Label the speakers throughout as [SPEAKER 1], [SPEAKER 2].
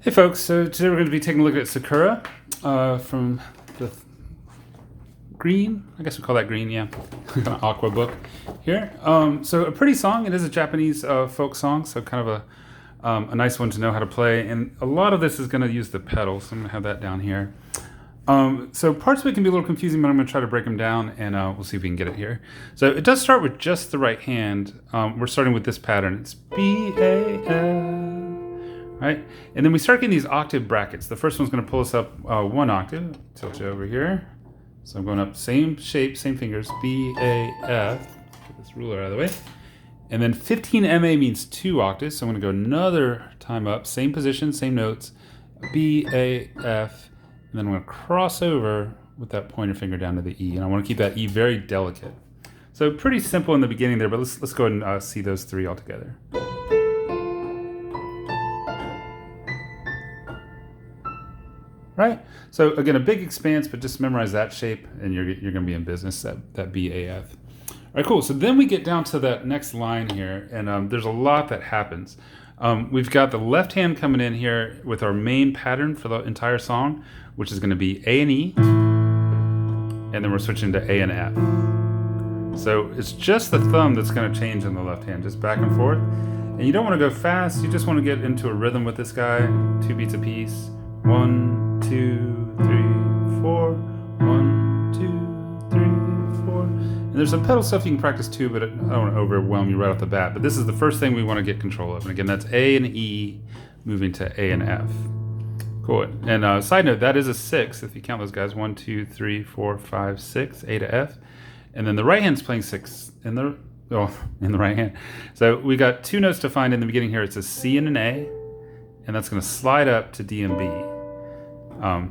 [SPEAKER 1] Hey folks, so today we're going to be taking a look at Sakura from the green, I guess we call that green, yeah, kind of aqua book here. So a pretty song, it is a Japanese folk song, so kind of a nice one to know how to play. And a lot of this is going to use the pedal, so I'm going to have that down here. So parts of it can be a little confusing, but I'm going to try to break them down and we'll see if we can get it here. So it does start with just the right hand. We're starting with this pattern. It's B-A-L. Right? And then we start getting these octave brackets. The first one's going to pull us up one octave. Tilt you over here. So I'm going up, same shape, same fingers, B, A, F. Get this ruler out of the way. And then 15 MA means 2 octaves. So I'm going to go another time up, same position, same notes, B, A, F. And then I'm going to cross over with that pointer finger down to the E. And I want to keep that E very delicate. So pretty simple in the beginning there, but let's go ahead and see those three all together. Right? So again, a big expanse, but just memorize that shape and you're going to be in business, that BAF. All right, cool. So then we get down to that next line here, and there's a lot that happens. We've got the left hand coming in here with our main pattern for the entire song, which is going to be A and E, and then we're switching to A and F. So it's just the thumb that's going to change on the left hand, just back and forth. And you don't want to go fast, you just want to get into a rhythm with this guy, 2 beats a piece. 1, 2, 3, 4. 1, 2, 3, 4. And there's some pedal stuff you can practice too, but I don't want to overwhelm you right off the bat. But this is the first thing we want to get control of. And again, that's A and E moving to A and F. Cool. And side note, that is a 6 if you count those guys. 1, 2, 3, 4, 5, 6. A to F. And then the right hand's playing 6 in the right hand. So we got 2 notes to find in the beginning here. It's a C and an A, and that's going to slide up to D and B. So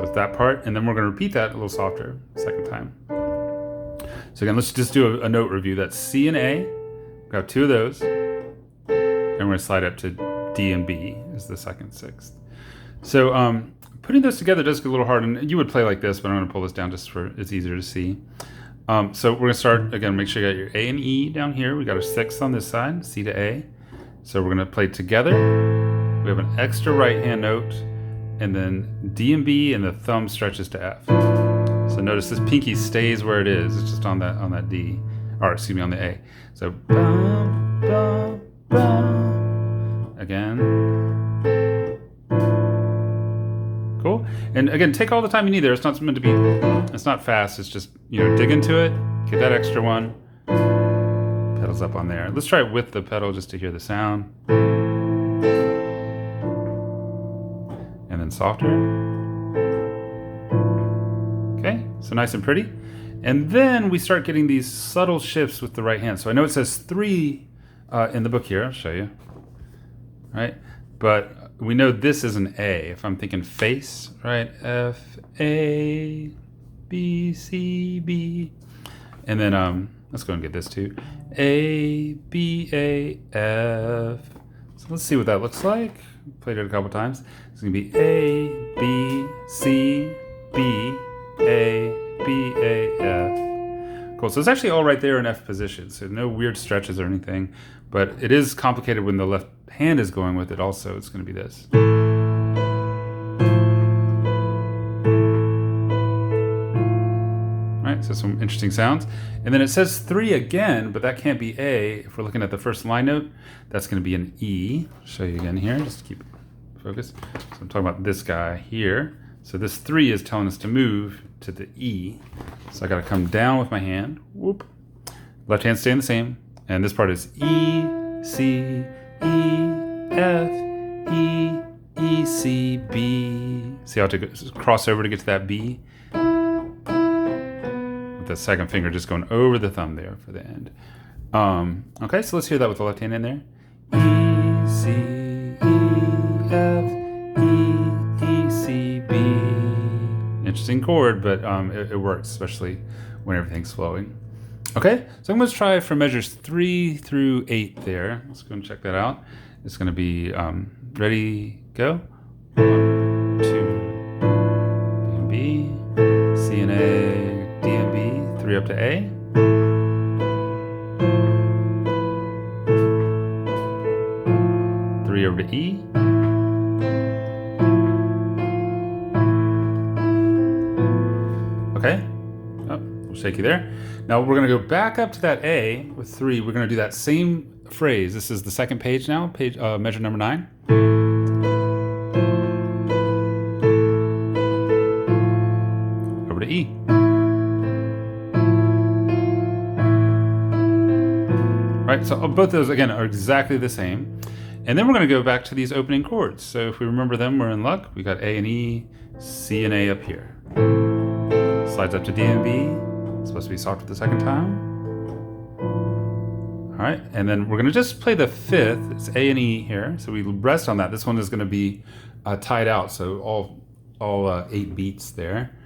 [SPEAKER 1] it's that part, and then we're going to repeat that a little softer second time. So again, let's just do a note review. That's C and A. We got 2 of those, and we're going to slide up to D and B is the second sixth. So putting those together does get a little hard, and you would play like this, but I'm going to pull this down just for it's easier to see. So we're going to start again. Make sure you got your A and E down here. We got a 6th on this side, C to A. So we're going to play together. We have an extra right hand note, and then D and B, and the thumb stretches to F. So notice this pinky stays where it is. It's just on that D, or excuse me, on the A. So bum, bum, bum. Again. Cool. And again, take all the time you need there. It's not meant to be. It's not fast. It's just dig into it. Get that extra one. Pedals up on there. Let's try it with the pedal just to hear the sound. And then softer. Okay, so nice and pretty. And then we start getting these subtle shifts with the right hand. So I know it says 3 in the book here. I'll show you. Right? But we know this is an A. If I'm thinking face, right? F, A, B, C, B. And then let's go and get this too. A, B, A, F. So let's see what that looks like. Played it a couple times. It's going to be A, B, C, B, A, B, A, F. Cool. So it's actually all right there in F position. So no weird stretches or anything. But it is complicated when the left hand is going with it also. It's going to be this. Right, so some interesting sounds. And then it says 3 again, but that can't be A. If we're looking at the first line note, that's going to be an E. I'll show you again here, just to keep focus. So I'm talking about this guy here. So this 3 is telling us to move to the E. So I got to come down with my hand. Whoop. Left hand staying the same. And this part is E, C, E, F, E, E, C, B. See how to cross over to get to that B? The second finger just going over the thumb there for the end. Okay, so let's hear that with the left hand in there. E, C, E, F, E, E, C, B. Interesting chord, but it works, especially when everything's flowing. Okay, so I'm going to try for measures 3 through 8 there. Let's go and check that out. It's going to be ready, go. 1, 2, D and B, C and A, D and B, 3 up to A. 3 3 over to E. Okay. Oh, a little shaky there. Now we're going to go back up to that A with 3. We're going to do that same phrase. This is the second page now, page measure number 9. Over to E. Right, so both of those, again, are exactly the same. And then we're going to go back to these opening chords. So if we remember them, we're in luck. We got A and E, C and A up here. Slides up to D and B. It's supposed to be softer the second time. All right, and then we're going to just play the 5th. It's A and E here, so we rest on that. This one is going to be tied out, so all 8 beats there.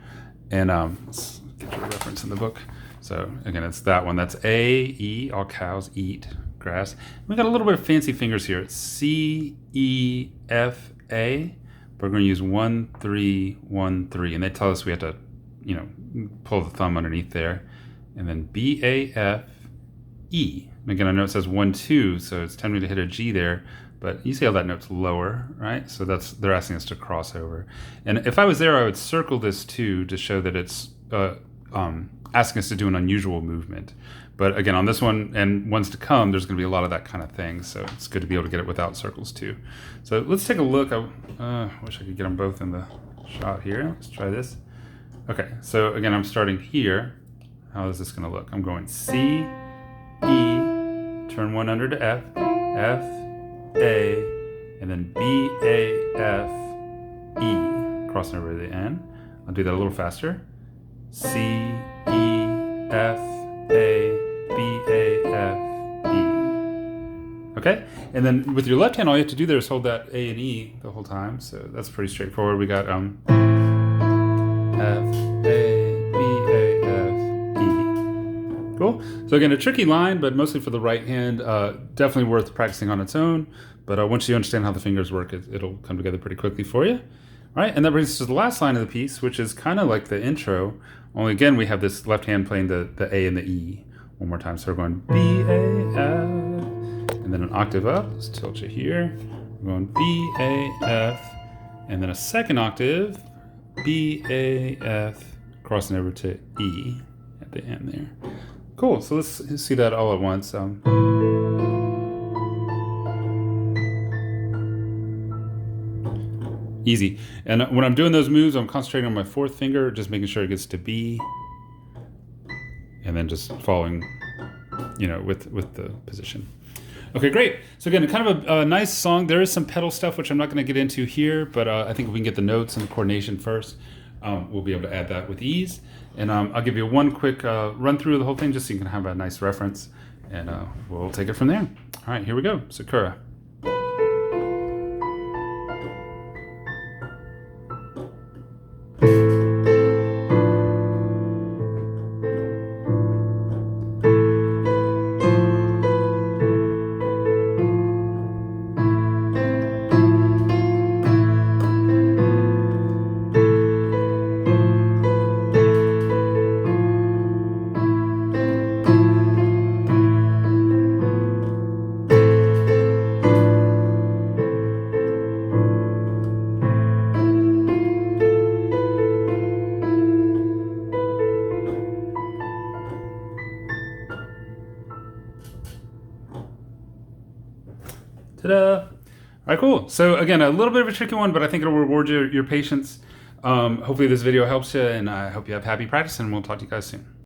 [SPEAKER 1] And let's get your reference in the book. So again, it's that one. That's A, E, all cows eat grass. We got a little bit of fancy fingers here. It's C, E, F, A. But we're going to use 1, 3, 1, 3. And they tell us we have to, pull the thumb underneath there. And then B, A, F, E. And again, I know it says 1, 2, so it's telling me to hit a G there. But you see how that note's lower, right? So they're asking us to cross over. And if I was there, I would circle this too to show that it's asking us to do an unusual movement. But again, on this one and ones to come, there's going to be a lot of that kind of thing. So it's good to be able to get it without circles too. So let's take a look. I wish I could get them both in the shot here. Let's try this. Okay, so again, I'm starting here. How is this going to look? I'm going C, E, turn 1 under to F, F, A, and then B, A, F, E, crossing over to the N. I'll do that a little faster. C, E, F, A, B, A, F, E. Okay, and then with your left hand, all you have to do there is hold that A and E the whole time. So that's pretty straightforward. We got F, A, B, A, F, E. Cool. So again, a tricky line, but mostly for the right hand. Definitely worth practicing on its own. But once you understand how the fingers work, it'll come together pretty quickly for you. All right, and that brings us to the last line of the piece, which is kind of like the intro. Only again, we have this left hand playing the A and the E one more time. So we're going B, A, F, and then an octave up. Let's tilt you here. We're going B, A, F, and then a second octave, B, A, F, crossing over to E at the end there. Cool, so let's see that all at once. Easy. And when I'm doing those moves, I'm concentrating on my 4th finger, just making sure it gets to B, and then just following, with the position. Okay, great. So again, kind of a nice song. There is some pedal stuff, which I'm not going to get into here, but I think if we can get the notes and the coordination first, we'll be able to add that with ease. And I'll give you one quick run through of the whole thing, just so you can have a nice reference, and we'll take it from there. All right, here we go. Sakura. Ta-da! All right, cool. So again, a little bit of a tricky one, but I think it'll reward your patience. Hopefully this video helps you, and I hope you have happy practice, and we'll talk to you guys soon.